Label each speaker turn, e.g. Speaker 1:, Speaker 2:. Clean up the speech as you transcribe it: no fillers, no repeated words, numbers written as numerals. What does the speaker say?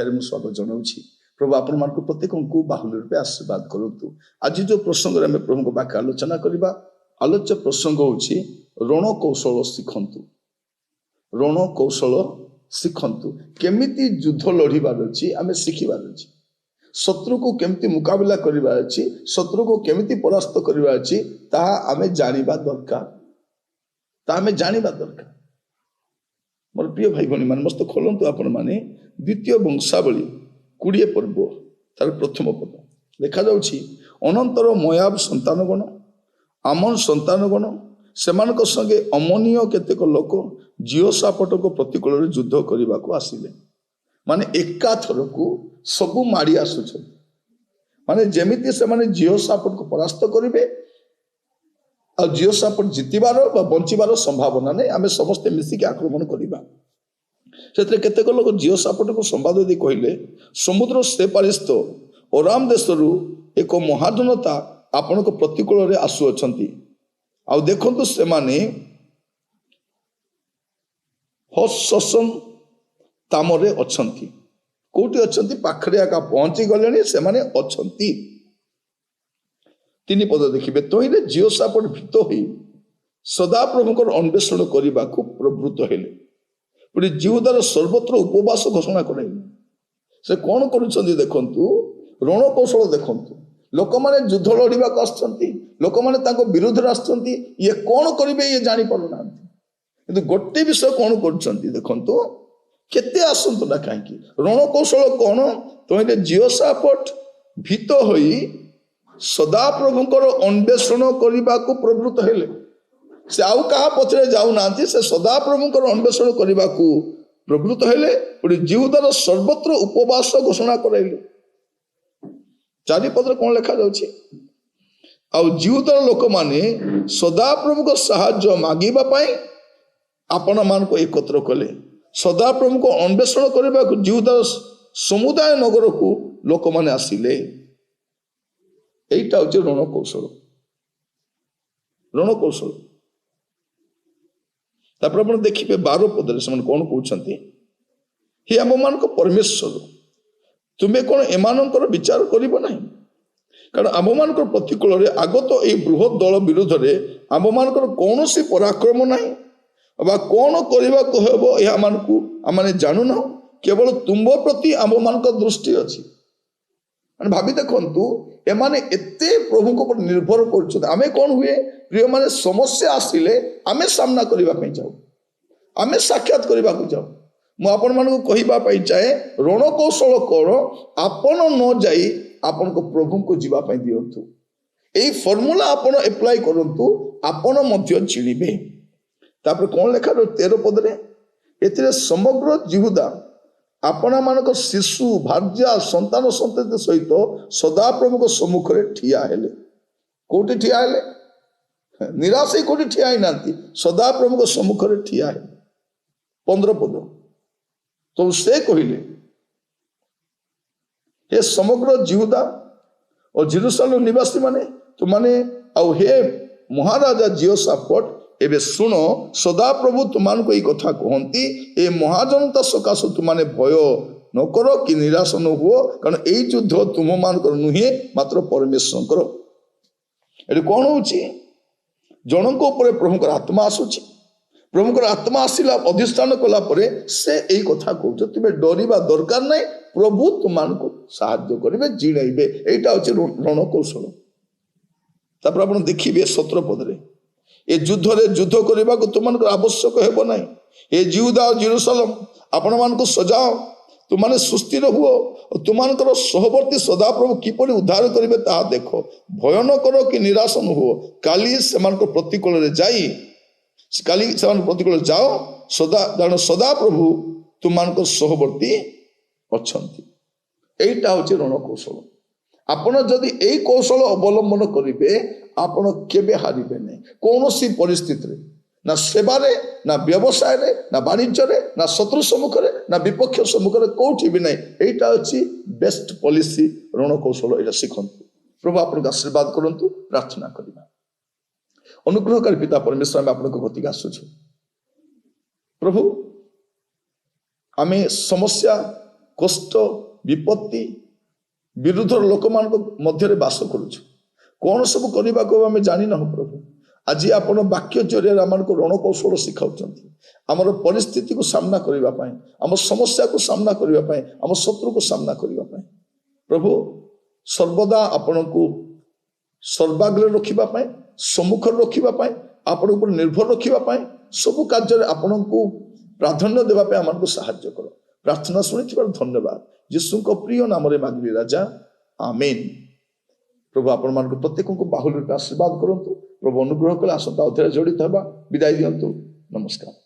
Speaker 1: अध्याय में स्वागत जनाऊँगी। प्रभु आपण मान प्रत्येक को बाहुल्य रूपे आशीर्वाद करूँ। आज जो प्रसंग में प्रभु को वाक्य आलोचना करवा, आलोच्य प्रसंग होछि रणकौशल शिखंतु। रणकौशल शिखंतु केमिति युद्ध लड़ीबार अच्छी आम शिखिबार अच्छी, शत्रु को केमिति मुकाबला करिबार अछि, शत्रु को केमिति परास्त करिबार अछि, ताहा आमे जानिबा दरकार। ताहा आमे जानिबा दरकार। मोर प्रिय भाई भनी मान मस्त खोलंतु आपण माने द्वितीय वंशावली 20 पर्व तार प्रथम पद देखा जाउछि। अनंतर मोयाब संतानगण, आमन संतानगण सेमानक संगे अमनीय केतेक लोक जियोसापट को प्रतिकूल युद्ध करने को आसिले। माने एकाथर को सबू माड़ी आसुच, माने जेमिति से माने जियोसापट को परास्त करेंगे और जियोसापट जितबार बंचीबार संभावना नहीं। आम समस्ते मिसिक आक्रमण करवा। से केतेक लोक जियोसापट को संवाद दी कहले समुद्र से पारिस्थ ओराम देशरू एक महाजनता आपण को प्रतिकूल आसुअछंती। आउ देखंतु से माने हसन तामरे अछंती। कोटी अछंती पाखरे आका पहुंची गलेनी से माने अछंती। 3 पद देखिबे। तोहिरे जियोसापट भीत होई सदा प्रभुकर अन्वेषण करने को प्रवृत्त हेले। पुणी जिहुदार सर्वत्र उपवास घोषणा कराइले। से कौन करुछंती देखंतु, रणकौशल देखंतु। लोक माने युद्ध लड़ीबा आछंती, लोक माने तांको विरोध आछंती। ये कौन करिवे ये जानि पारुना, किंतु गोटे विषय कौन करुछंती देखंतु। केते आसंतु ना काहेकि रणकौशल कौन, तोहिरे जियोसापट भीत होई सदा प्रभुकर अन्वेषण करने को प्रवृत्त हेले। से आउ कहा पछरे जाऊ नांती, से सदा प्रभुकर अन्वेषण करने को प्रवृत्त हेले। पुणी जिहुदार सर्वत्र उपवास घोषणा कराइले। 4 पद कौन लिखा जाउछि। आउ जिहुदार लोक माने सदा प्रभु को साहाय्य मागिबा पई आपण मान को एकत्र कले। सदा प्रभु को अन्वेषण करने को जिहुदार समुदाय नगर को लोक माने आसिले। एइटा होछि रणकौशल। रणकौशल तापर आपण देखिबे 12 पदरे से कौन कहउछंती। हे आम मान को परमेश्वर, तुम्हें कौन एमानकर विचार करिबो नाही। कारण आम मान प्रतिकूल आगत ए बृहत दल विरोध में आम मान कौन सी पराक्रम नाही, बा कौन करने को हेबो यह मान को आम जानू ना। केवल तुम प्रति आम मान दृष्टि अच्छी। भाभी देखंतु एमाने एते प्रभु को निर्भर कर। आमे कौन हुए प्रिय माने समस्या आसिले आमे सामना करबा पई जाऊ, आमे साक्षात करबा को जाऊ। मु आपण मान को कहिबा पई चाहे रणकौशल कौन, आपण न जाई आपण को प्रभु को जीवा पई दियंतु। एई फॉर्मूला आपण अप्लाई करंतु, आपण मध्य चिनिबे। तापर कौन लेखा 13 पदरे, एतिरे समग्र जिहुदा अपना मानक शिशु भार्या संतान संतति सहित सदा प्रभु को सम्मुख में ठिया हेले। कोठी ठिया हेले, निराश कोठी ठिया ही नांती, सदा प्रभु को सम्मुख में ठिया हेले। 15 पद तो से कहिले, हे समग्र जिहुदा और जेरूशलेम निवासी माने तो माने आउ हे महाराजा जियोसापट एबे सुन, सदा प्रभु तुमान को कथा कहती। ए महाजनता सकाशु तुमाने भय न करो कि निराश न हुओ, कारण ए युद्ध तुम मान नुहे मात्र परमेश्वर। ये कौन हो जनक ऊपर प्रभुकर आत्मा आसुची। प्रभुकर आत्मा आसिला अधिष्ठान कला परे से यही कथा कहते, तुम्हें डरवा दरकार नहीं। प्रभु तुमान को साहाय्य करेंगे, जिणेबे। एटा होछि रणकौशल। तापर आपण देखिबे 17 पदरे, ए युद्ध रे युद्ध करने को तुम आवश्यक हेबो नाही। ए जिहुदा और जेरूशलेम आपण मान को सजाओ, तुमने सुस्थिर हुओ। तुमकर सहवर्ती सदा प्रभु किपरि उद्धार करेंगे ता देखो। भय न करो कि निराश न हुओ। काली सेमान प्रतिकूल जाई, काली सेमान प्रतिकूल जाओ सदा, कारण सदा प्रभु तुमको सहवर्ती अछंती। एइटा होछि रणकौशल। आपण जदि एई कौशल अवलंबन करेंगे आपण केबे हारिबे नहीं। कौन सी परिस्थिति रे, ना सेवारे, ना व्यवसाय रे, ना वाणिज्य रे, ना शत्रु सम्मुख रे, ना विपक्ष सम्मुख रे, कोठी भी नहीं। एइटा अछि बेस्ट पॉलिसी रणकौशल। एटा शिखंतु। प्रभु आपन आशीर्वाद करंतु। प्रार्थना करिबा। अनुग्रहकारी पिता परमेश्वर, आम आपन गतिक आसुछु प्रभु। आमे समस्या କଷ୍ଟ ବିପତ୍ତି ବିରୁଦ୍ଧର ଲୋକମାନଙ୍କ ମଧ୍ୟରେ ବାସ କରୁଛୁ। କଣ ସବୁ କରିବାକୁ ଆମେ ଜାଣିନାହୁଁ ପ୍ରଭୁ। ଆଜି ଆପଣ ବାକ୍ୟ ଜରିଆରେ ଆମମାନଙ୍କୁ ରଣକୌଶଳ ଶିଖାଉଛନ୍ତି ଆମର ପରିସ୍ଥିତିକୁ ସାମ୍ନା କରିବା ପାଇଁ, ଆମ ସମସ୍ୟାକୁ ସାମ୍ନା କରିବା ପାଇଁ, ଆମ ଶତ୍ରୁକୁ ସାମ୍ନା କରିବା ପାଇଁ। ପ୍ରଭୁ ସର୍ବଦା ଆପଣଙ୍କୁ ସର୍ବାଗ୍ରେ ରଖିବା ପାଇଁ, ସମ୍ମୁଖରେ ରଖିବା ପାଇଁ, ଆପଣଙ୍କ ଉପରେ ନିର୍ଭର ରଖିବା ପାଇଁ, ସବୁ କାର୍ଯ୍ୟରେ ଆପଣଙ୍କୁ ପ୍ରାଧାନ୍ୟ ଦେବା ପାଇଁ ଆମକୁ ସାହାଯ୍ୟ କର। ପ୍ରାର୍ଥନା ଶୁଣିଥିବାର ଧନ୍ୟବାଦ। ଯୀଶୁଙ୍କ ପ୍ରିୟ ନାମରେ ମାଗିଲି ରାଜା, ଆମେନ୍। ପ୍ରଭୁ ଆପଣମାନଙ୍କୁ ପ୍ରତ୍ୟେକଙ୍କୁ ବାହୁଲ୍ୟ ରୂପେ ଆଶୀର୍ବାଦ କରନ୍ତୁ। ପ୍ରଭୁ ଅନୁଗ୍ରହ କଲେ ଆସନ୍ତା ଅଧ୍ୟାୟରେ ଜଡ଼ିତ ହେବା। ବିଦାୟ ଦିଅନ୍ତୁ। ନମସ୍କାର।